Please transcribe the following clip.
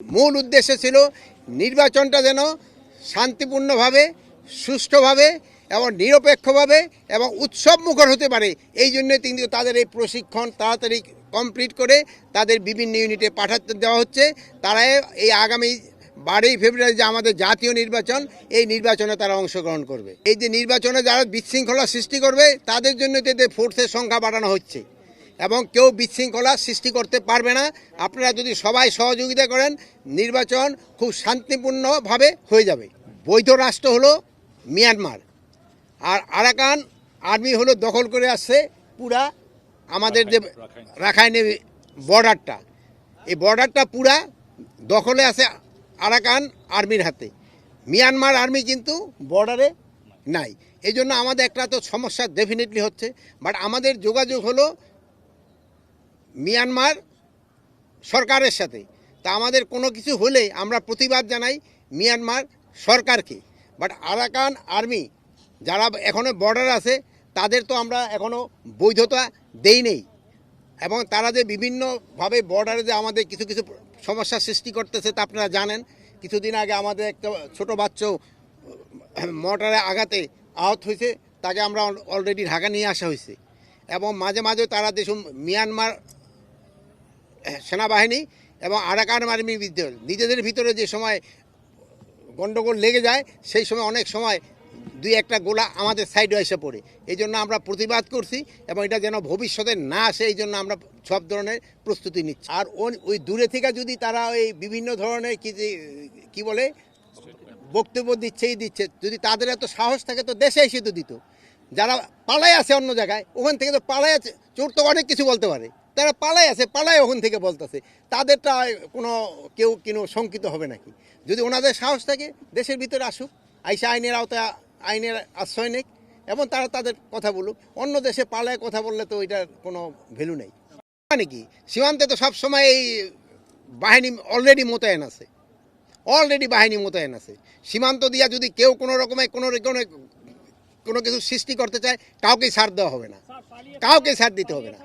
মূল উদ্দেশ্য ছিল নির্বাচনটা যেন শান্তিপূর্ণভাবে, সুষ্ঠুভাবে এবং নিরপেক্ষভাবে এবং উৎসবমুখর হতে পারে। এই জন্য কিন্তু তাদের এই প্রশিক্ষণ তাড়াতাড়ি কমপ্লিট করে তাদের বিভিন্ন ইউনিটে পাঠাতে দেওয়া হচ্ছে। তারা এই আগামী 12ই ফেব্রুয়ারি যে আমাদের জাতীয় নির্বাচন, এই নির্বাচনে তারা অংশগ্রহণ করবে। এই যে নির্বাচনে যারা বিশৃঙ্খলা সৃষ্টি করবে তাদের জন্য এদের ফোর্সের সংখ্যা বাড়ানো হচ্ছে এবং কেউ বিশৃঙ্খলা সৃষ্টি করতে পারবে না। আপনারা যদি সবাই সহযোগিতা করেন, নির্বাচন খুব শান্তিপূর্ণভাবে হয়ে যাবে। বৈধ রাষ্ট্র হলো মিয়ানমার, আর আরাকান আর্মি হলো দখল করে আসছে পুরা আমাদের যে রাখাইনে বর্ডারটা, এই বর্ডারটা পুরা দখলে আছে আরাকান আর্মির হাতে। মিয়ানমার আর্মি কিন্তু বর্ডারে নাই। এই জন্য আমাদের একটা তো সমস্যা ডেফিনেটলি হচ্ছে। বাট আমাদের যোগাযোগ হলো মিয়ানমার সরকারের সাথে। তা আমাদের কোনো কিছু হলে আমরা প্রতিবাদ জানাই মিয়ানমার সরকারকে। বাট আরাকান আর্মি যারা এখনও বর্ডার আছে তাদের তো আমরা এখনও বৈধতা দেই নেই, এবং তারা যে বিভিন্নভাবে বর্ডারে যে আমাদের কিছু কিছু সমস্যা সৃষ্টি করতেছে তা আপনারা জানেন। কিছুদিন আগে আমাদের একটা ছোট বাচ্চাও মর্টারে আঘাতে আহত হয়েছে, তাকে আমরা অলরেডি ঢাকা নিয়ে আসা হয়েছে। এবং মাঝে মাঝে তারা দেশ মিয়ানমার সেনাবাহিনী এবং আরাকান আর্মির বিরুদ্ধে নিজেদের ভিতরে যে সময় গণ্ডগোল লেগে যায়, সেই সময় অনেক সময় দুই একটা গোলা আমাদের সাইডে এসে পড়ে। এই জন্য আমরা প্রতিবাদ করছি এবং এটা যেন ভবিষ্যতে না আসে, এই জন্য আমরা সব ধরনের প্রস্তুতি নিচ্ছি। আর ওই দূরে থেকে যদি তারা ওই বিভিন্ন ধরনের কি বলে বক্তব্য দিচ্ছে, যদি তাদের এত সাহস থাকে তো দেশে এসে তো দিত। যারা পালায় আছে অন্য জায়গায়, ওখান থেকে তো পালায় আছে, চোর তো অনেক কিছু বলতে পারে, তারা পালায় আছে, পালায় ওখান থেকে বলতেছে, তাদেরটা কেউ শঙ্কিত হবে নাকি? যদি ওনাদের সাহস থাকে দেশের ভিতরে আসুক, আইসা আইনের আওতায় আইনের আশ্রয় নেক এবং তারা তাদের কথা বলুক। অন্য দেশে পালায় কথা বললে তো এটার কোনো ভ্যালু নেই। মানে কি, সীমান্তে তো সবসময় এই বাহিনী অলরেডি মোতায়েন আছে। সীমান্ত দিয়া যদি কেউ কোনো রকমে কোনো কিছু সৃষ্টি করতে চায়, কাউকেই ছাড় দেওয়া হবে না, কাউকে ছাড় দিতে হবে না।